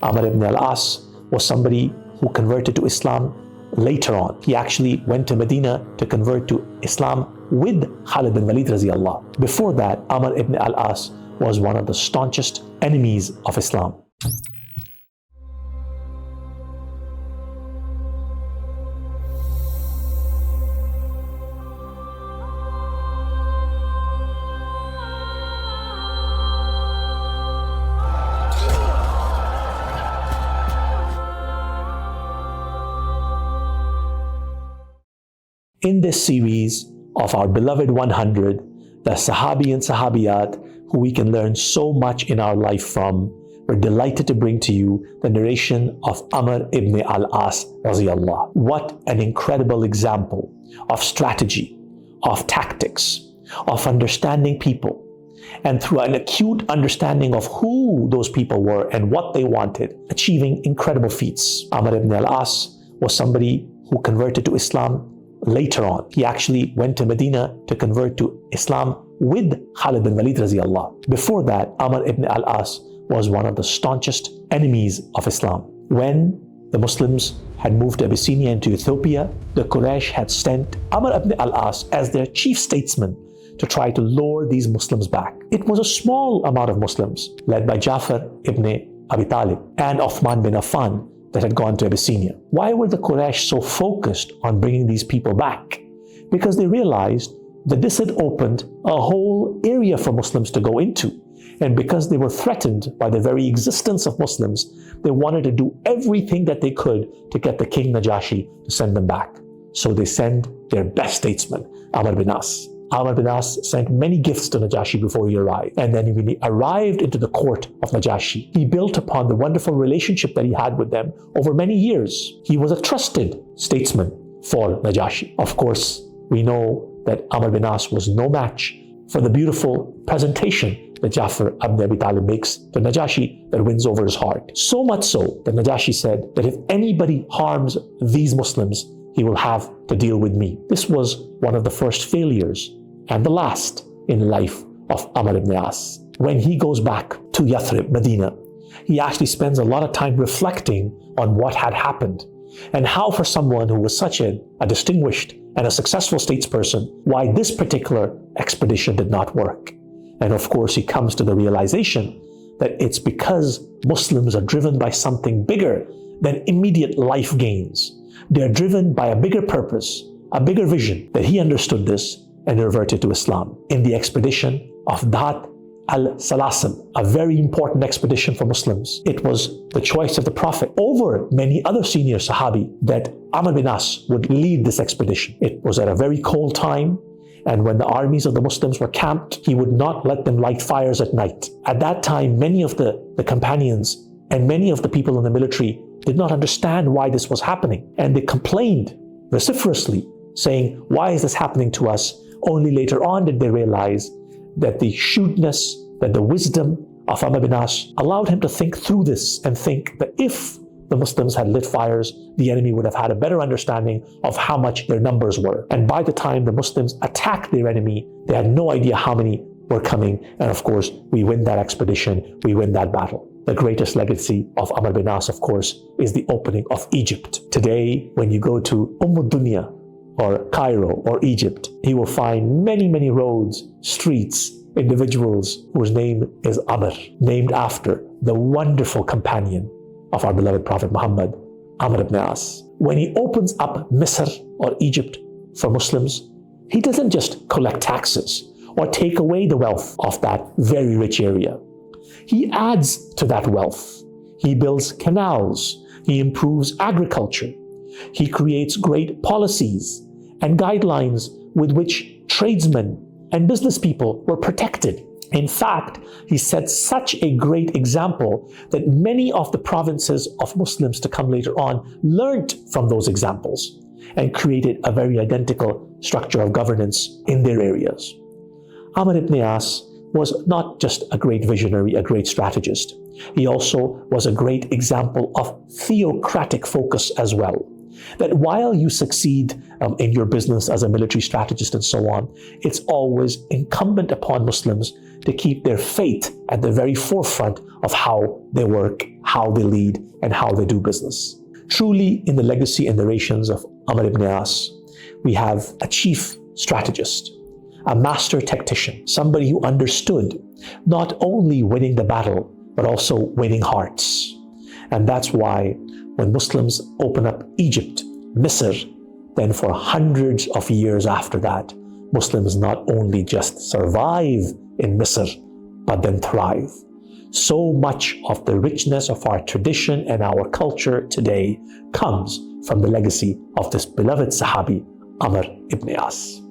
Amr ibn al-Aas was somebody who converted to Islam later on. He actually went to Medina to convert to Islam with Khalid bin Walid radiallahu. Before that, Amr ibn al-Aas was one of the staunchest enemies of Islam. In this series of our beloved 100, the Sahabi and Sahabiyat, who we can learn so much in our life from, we're delighted to bring to you the narration of Amr ibn al-Aas radiallahu. What an incredible example of strategy, of tactics, of understanding people, and through an acute understanding of who those people were and what they wanted, achieving incredible feats. Amr ibn al-Aas was somebody who converted to Islam later on. He actually went to Medina to convert to Islam with Khalid bin Walid radiallahu. Before that, Amr ibn al-As was one of the staunchest enemies of Islam. When the Muslims had moved to Abyssinia into Ethiopia, the Quraish had sent Amr ibn al-As as their chief statesman to try to lure these Muslims back. It was a small amount of Muslims, led by Jafar ibn Abi Talib and Uthman bin Affan, that had gone to Abyssinia. Why were the Quraysh so focused on bringing these people back? Because they realized that this had opened a whole area for Muslims to go into. And because they were threatened by the very existence of Muslims, they wanted to do everything that they could to get the King Najashi to send them back. So they send their best statesman, Amr bin As. Amr bin As sent many gifts to Najashi before he arrived. And then when he arrived into the court of Najashi, he built upon the wonderful relationship that he had with them over many years. He was a trusted statesman for Najashi. Of course, we know that Amr bin As was no match for the beautiful presentation that Jafar ibn Abi Talib makes to Najashi that wins over his heart. So much so that Najashi said that if anybody harms these Muslims, he will have to deal with me. This was one of the first failures and the last in life of Amr ibn As. When he goes back to Yathrib, Medina, he actually spends a lot of time reflecting on what had happened and how for someone who was such a distinguished and a successful statesperson, why this particular expedition did not work. And of course, he comes to the realization that it's because Muslims are driven by something bigger than immediate life gains. They're driven by a bigger purpose, a bigger vision, that he understood this and reverted to Islam. In the Expedition of Dhat, al-Salasil, a very important expedition for Muslims. It was the choice of the Prophet over many other senior Sahabi that Amr bin As would lead this expedition. It was at a very cold time, and when the armies of the Muslims were camped, he would not let them light fires at night. At that time, many of the companions and many of the people in the military did not understand why this was happening. And they complained vociferously, saying, "Why is this happening to us?" Only later on did they realize that the shrewdness, that the wisdom of Amr bin As allowed him to think through this and think that if the Muslims had lit fires, the enemy would have had a better understanding of how much their numbers were. And by the time the Muslims attacked their enemy, they had no idea how many were coming. And of course, we win that expedition, we win that battle. The greatest legacy of Amr bin As, of course, is the opening of Egypt. Today, when you go to Dunya, or Cairo or Egypt, he will find many, many roads, streets, individuals whose name is Amr, named after the wonderful companion of our beloved Prophet Muhammad, Amr ibn As. When he opens up Misr or Egypt for Muslims, he doesn't just collect taxes or take away the wealth of that very rich area. He adds to that wealth. He builds canals. He improves agriculture. He creates great policies and guidelines with which tradesmen and business people were protected. In fact, he set such a great example that many of the provinces of Muslims to come later on learnt from those examples and created a very identical structure of governance in their areas. Amr ibn As was not just a great visionary, a great strategist. He also was a great example of theocratic focus as well. That while you succeed in your business as a military strategist and so on, it's always incumbent upon Muslims to keep their faith at the very forefront of how they work, how they lead, and how they do business. Truly, in the legacy and narrations of Amr ibn al-Aas, we have a chief strategist, a master tactician, somebody who understood not only winning the battle, but also winning hearts. And that's why when Muslims open up Egypt, Misr, then for hundreds of years after that, Muslims not only just survive in Misr, but then thrive. So much of the richness of our tradition and our culture today comes from the legacy of this beloved Sahabi, Amr ibn al-Aas.